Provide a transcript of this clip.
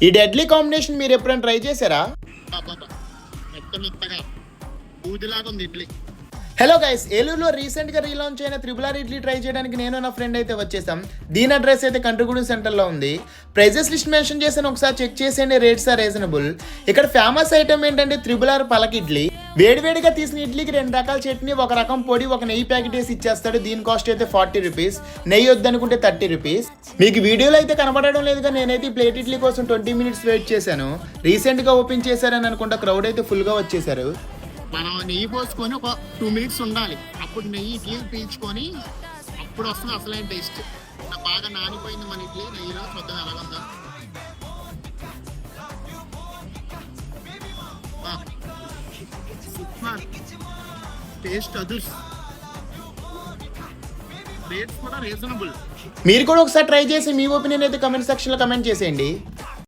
ఈ deadly combination మీరు ఎప్పుడైనా ట్రై చేశారా? మెత్తగా ఊదిలాగా ఉంది ఇడ్లీ. హలో గైస్, ఏలూరులో రీసెంట్ గా రీలాంచ్ అయిన త్రిబుల్ ఆర్ ఇడ్లీ ట్రై చేయడానికి నేను నా ఫ్రెండ్ అయితే వచ్చేసాం. దీని అడ్రస్ అయితే కంట్రిగూడెం సెంటర్ లో ఉంది. ప్రైజెస్ లిస్ట్ మెన్షన్ చేసాను, ఒకసారి చెక్ చేసేయండి. Rates are reasonable. ఇక్కడ ఫేమస్ ఐటమ్ ఏంటంటే త్రిబుల్ ఆర్ పలక్ ఇడ్లీ. వేడివేడిగా తీసిన ఇడ్లీకి 2 రకాల చట్నీ, 1 రకం పొడి, 1 నెయ్యి ప్యాకెట్ వేసి ఇచ్చేస్తాడు. దీని కాస్ట్ అయితే 40 రూపీస్. నెయ్యి వద్దనుకుంటే 30 రూపీస్. మీకు వీడియోలో అయితే కనబడడం లేదుగా, నేనైతే ఈ ప్లేట్ ఇడ్లీ కోసం 20 మినిట్స్ వెయిట్ చేశాను. రీసెంట్ గా ఓపెన్ చేశారని అనుకుంటా, క్రౌడ్ అయితే ఫుల్ గా వచ్చేసారు. మనం నెయ్యి పోసుకొని ఒక 2 మినిట్స్ ఉండాలి. అప్పుడు నెయ్యి ఇడ్లీ పీల్చుకొని అప్పుడు వస్తుంది అసలైన టేస్ట్. బాగా నానిపోయింది మన ఇడ్లీ నెయ్యిలో. చూద్దాం ఎలాగుందా. టేస్ట్ అదుర్స్. రేట్స్ కూడా రీజనబుల్. మీరు కూడా ఒకసారి ట్రై చేసి మీ ఒపీనియన్ అయితే కమెంట్ సెక్షన్ లో కమెంట్ చేసేయండి.